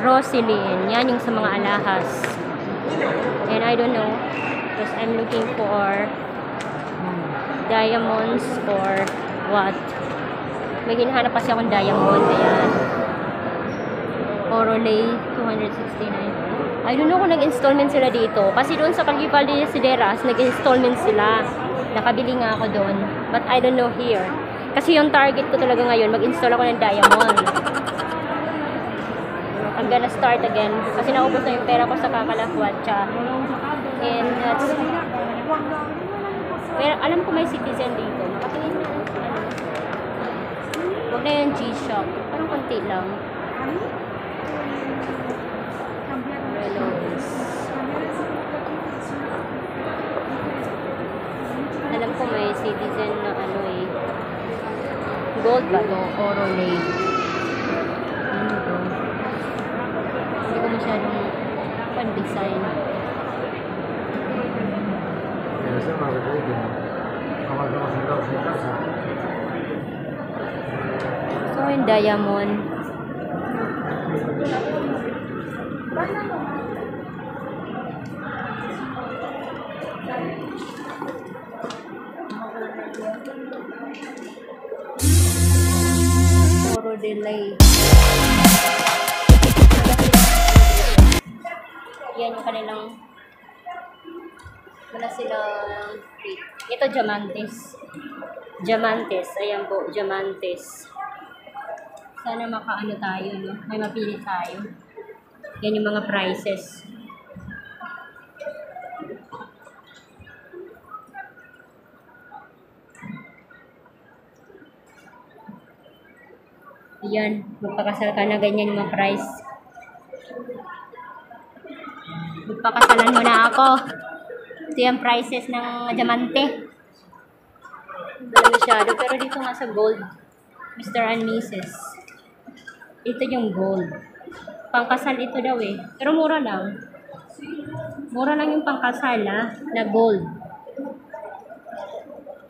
Roselyn. Yan yung sa mga alahas. And I don't know. Because I'm looking for diamonds or what. May hinahanap kasi akong diamond. Ayan. Orolay, 269. I don't know kung nag-installment sila dito. Kasi doon sa Pagkipal de Sideras, nag-installment sila. Nakabili nga ako doon. But I don't know here. Kasi yung target ko talaga ngayon, mag-install ako ng diamond. I'm gonna start again. Kasi naubos na yung pera ko sa Kakalahuatcha. And that's... Pero alam ko may Citizen dito. Makatingin na. Huwag na yung G-Shock. Parang konti lang. Alam ko may Citizen na ano eh. Gold ba ito? Orolay. Ano ito? Hindi ko masyadong pan-design. So, yung diamond. Oro delay. Yan yung kanilang wala silang free. Ito diamantes. Diamantes. Ayan po, diamantes. Sana makaano tayo, no? May mapili tayo. Yan yung mga prices. Yan, magpakasal ka na, ganyan yung mga price. Magpakasalan mo na ako. Ito yung prices ng diamante. Wala masyado, pero dito nga sa gold, Mr. and Mrs. Ito yung gold. Pangkasal ito daw eh. Pero mura lang. Mura lang yung pangkasal na gold.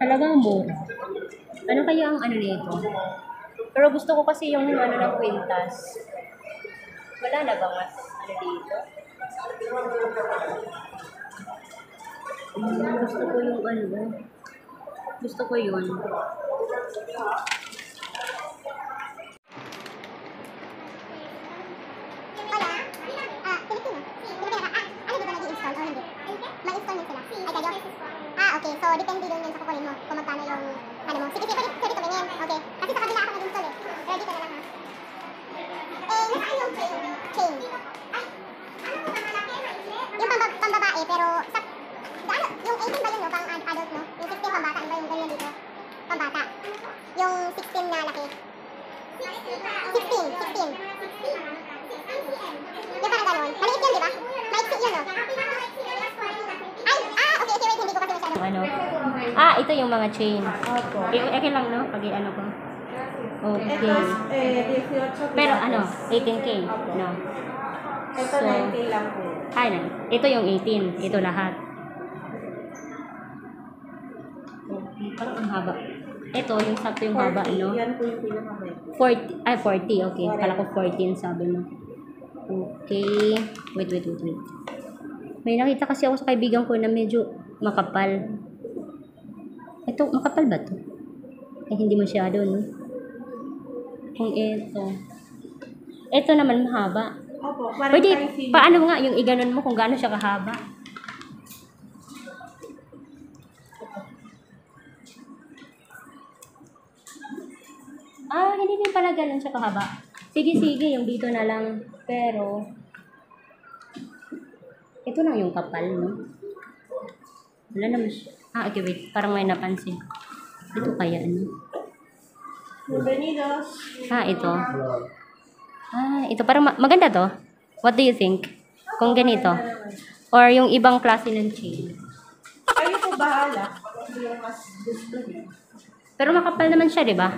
Talagang mura. Ano kaya ang ano nito? Pero gusto ko kasi yung ano ng kwintas. Wala na ba mas ano dito? Gusto ko yung ano. Gusto ko yun. Okay, so depende doon yun sa kukunin mo kung magkano yung ano mo. Sige, pwede tumingin. Okay. Kasi sa kabila ako nag-install eh. Ready ka na lang ha. Nasaan yung chain? Ay, ano po ba malaki? Yung pambabae, pero sa... yung 18 ba yun no? Pang adult no? Yung 16 pambata, ano ba yung ganyan dito? Pambata. Yung 16 na laki. 16. Yung parang ganun. Maliit yun, di ba? Maiksi yun no? Okay, wait, hindi ko kasi masyado. Ano? Ito yung mga chain. Okay lang, no? Pag ano ko. Okay. Pero ano, 18K, no? Ito 9K lang po. Ito yung 18. Ito lahat. Okay, parang ang haba. Ito, yung sakto yung haba, no? Yan po yung pinaka-40. 40. Okay. Kala ko 14, sabi mo. Okay. Wait. May nakita kasi ako sa kaibigan ko na medyo makapal. Ito, makapal ba to? Hindi masyado, no? Kung ito. Ito naman mahaba. Opo, Pwede, paano nga yung iganon mo kung gaano siya kahaba? Hindi din pala ganun siya kahaba. Sige, yung dito na lang. Pero, ito lang yung kapal, no? Wala naman siya. Okay, wait. Parang may napansin. Ito kaya, ano? Bienvenidos. Ito. Ito. Parang maganda to. What do you think? Kung ganito. Or yung ibang klase ng chain. Kayo po bahala. Hindi yung mas gusto niyo. Pero makapal naman siya, di ba?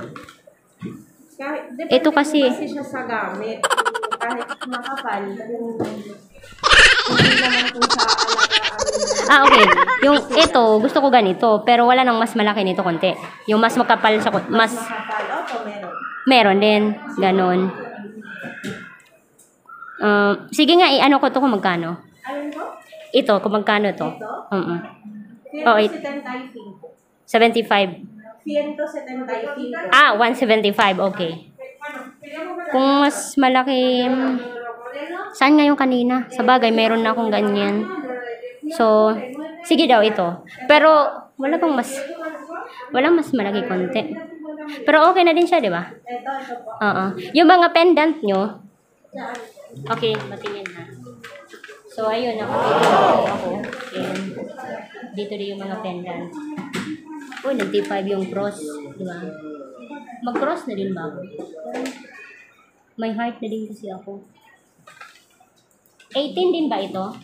Ito kasi siya sa gamit. Kahit makapal, hindi naman po sa alagaan. okay. Yung ito, gusto ko ganito. Pero wala nang mas malaki nito konti. Yung mas makapal siya, mas... Makapal. Opo, meron. Meron din. Ganon. Sige nga, i-ano ko to kung magkano. Alin ko? Ito, kung magkano to. Ito? Oh, 75. 175. Ah, 175. Okay. Kung mas malaki... Saan nga yung kanina? Sa bagay, meron na akong ganyan. So, sige daw ito. Pero, walang mas malaki konti. Pero okay na din siya, di ba? Ito po. Oo. Yung mga pendant nyo, okay, matingin na. So, ayun, nakapili ako. And, dito din yung mga pendant. Uy, nag-T5 yung cross, di ba? Mag-cross na din ba ako? May heart na din kasi ako. 18 din ba ito?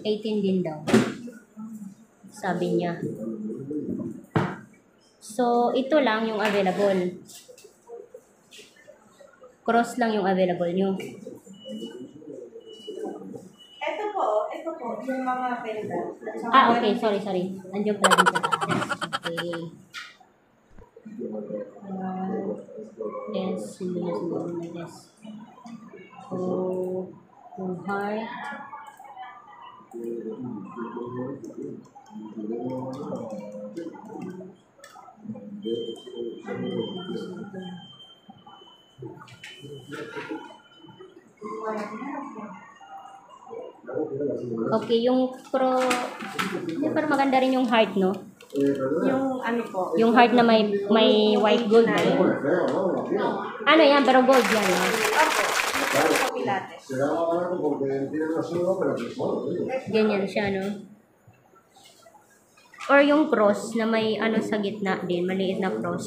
18 din daw. Sabi niya. So, ito lang yung available. Cross lang yung available nyo. Ito po, yung mga pendant. Ah, okay. Sorry. Andiyan pala din sa taas. Okay. Yes, hindi na siguro na yes. So, yung heart. Okay, yung pero maganda rin yung heart, no? Yung ano po? Yung heart na may white gold ba yun? Ano yan? Pero gold yan, no? Opo. Ito po pilates. Ganyan siya, no? Or yung cross na may ano sa gitna din, maliit na cross.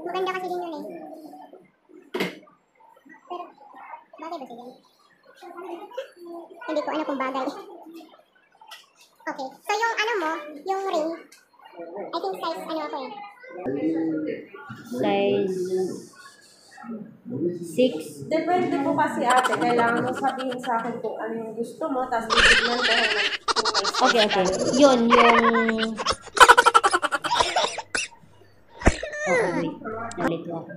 Maganda kasi din yun eh. Pero, bagay ba siya? Hindi ko ano kung bagay. Okay. So yung ano mo, yung ring, I think size ano ako eh. Size 6. Depende po kasi ate, kailangan mo sabihin sa akin kung ano yung gusto mo, tapos titignan ko kung may Okay. Yun, yung... Oh, wait. Nalito ako.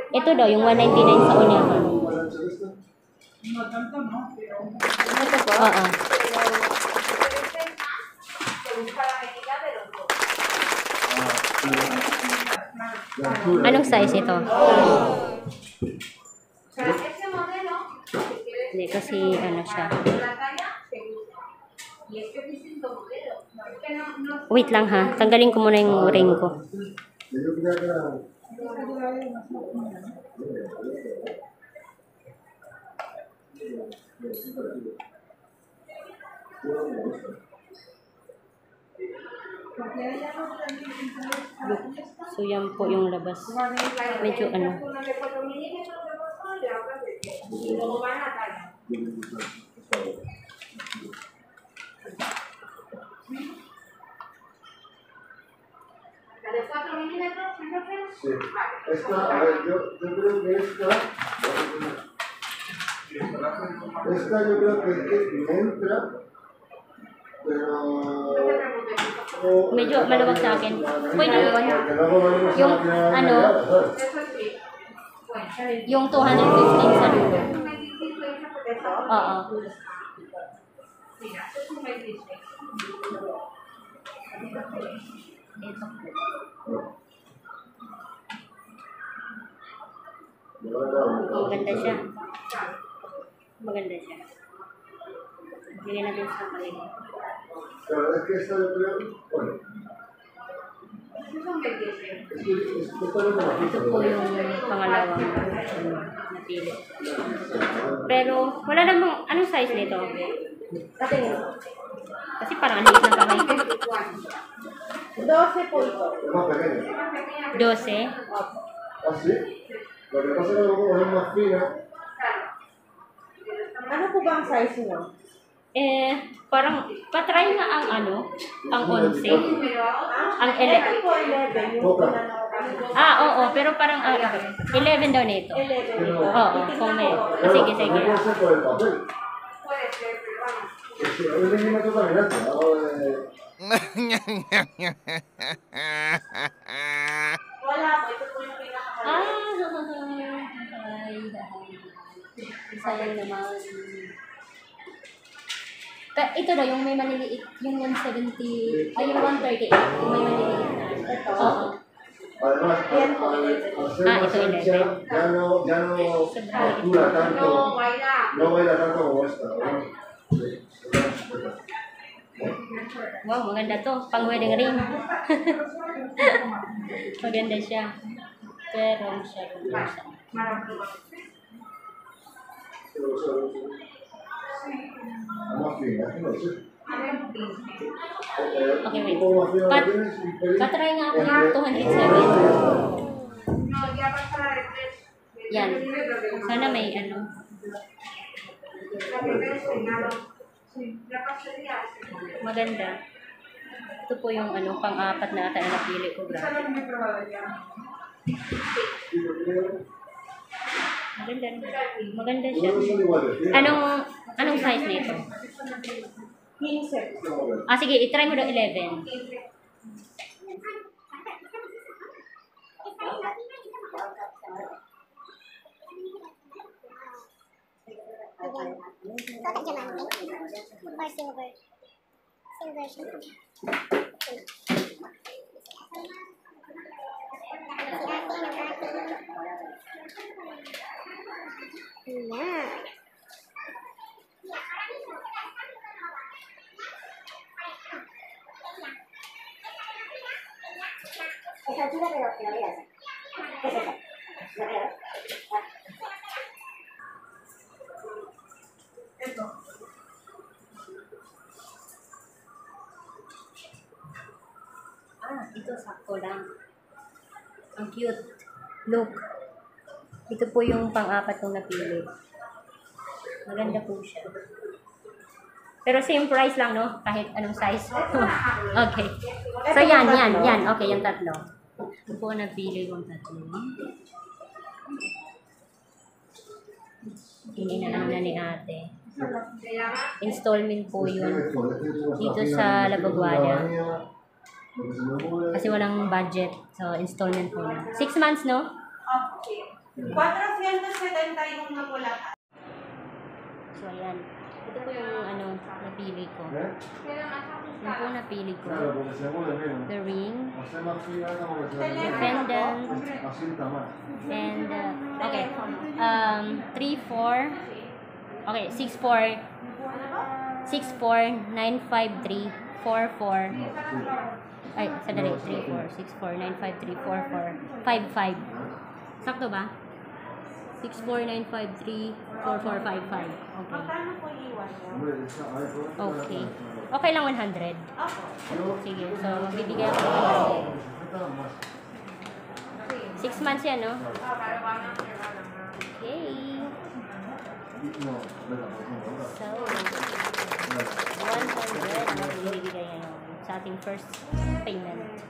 Ito daw, yung 199 sa Unyaman. Ito po? Oo. Anong size ito? Hindi, kasi ano siya. Wait lang ha. Tanggalin ko muna yung ring ko. So yan po yung labas. Medyo ano. Sí. Esta, a ver, yo creo que esta yo creo que entra, pero... Medyo maluwag sa akin. Pwede yun. Yung ano, yung 215 sa dulo. Oo. Ito po. Maganda siya. Maganda siya. Bigyan natin sa kanila. Pero es que esta yo creo... Bueno. Ito po yung pangalawang napili. Pero wala namang, anong size nito? Kasi parang liit na kamay ko. 12 po ito. Es más pequeña. 12. ¿Ah, sí? Lo que pasa es que luego es más fina. Ano po ba ang size nyo? Parang, patry nga ang ang 11. Ang 11. po 11, yung Oo, pero parang 11 daw nito. 11. Oo, kung may. Sige, sige. Reembolso por el papel. Sí, hoy venimos toda mirando. Wala po, ito po yung pinakamalaki. Sayang naman. Ito daw, yung may maliliit, yung 170, ay yung 138, yung may maliliit na. Oo. Además, Yan po, hacer ito masaje ya no dura tanto, no baila tanto como esta, ¿no? Wow, maganda to. Pang wedding ring. Maganda siya. Pero siya. Okay, wait. Patry nga ako yung 207. Yan. Sana may maganda. Ito po yung pang-apat na ata na napili ko. Grabe. Maganda. Maganda siya. Anong size nito? 15. Sige, itry mo daw 11. Total diamante or silver? Silver siya. Ayan. Ito sakto lang. Ang cute. Look. Ito po yung pang-apat kong napili. Maganda po siya. Pero same price lang, no? Kahit anong size. Okay. So, yan. Okay, yung tatlo. Ito po napili kong tatlo. Hindi na lang na ni ate. Installment po yun. Dito sa Labaguada. Kasi walang budget. So, installment po na. 6 months, no? Okay. 470 yung napula. So, ayan. Ito po yung napili ko. Yung po napili ko. The ring. The pendant. And, okay. 3-4. Okay, 6-4. 6-4-953-44. Ay, sadali. 3-4-6-4-953-44-55. Sakto ba? 6-4-953-4455. Okay. Magkano po iwan niya? Okay. Okay lang 100. Sige. So, bibigay ako ng 6 months yan, no? Okay. So, 100 na bibigay sa ating first payment.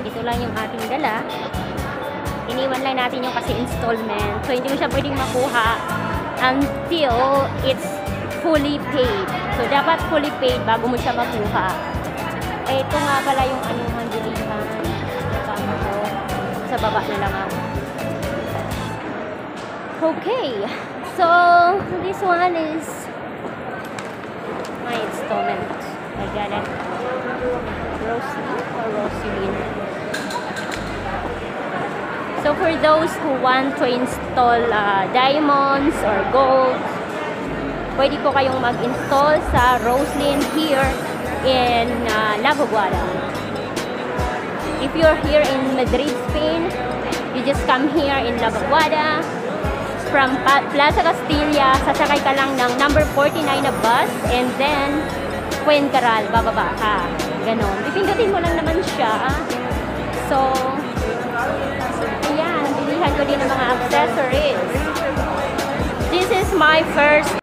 Ito lang yung ating dala. Iniwan lang natin yung kasi installment. So, hindi mo siya pwedeng makuha until it's fully paid. So, dapat fully paid bago mo siya makuha. Eh, ito nga pala yung anyong bilihan. Kasama ko. Sa baba na lang ako. Okay. So, this one is my installment. I got it. Rosaline. So, for those who want to install diamonds or gold, pwede po kayong mag-install sa Rosaline here in La Boguada. If you're here in Madrid, Spain, you just come here in La Boguada. From Plaza Castilla, sasakay ka lang ng number 49 na bus, and then Fuencarral, bababa ka. Ganon. Pipindutin mo lang naman siya. So, ayan, bilihan ko din ng mga accessories. This is my first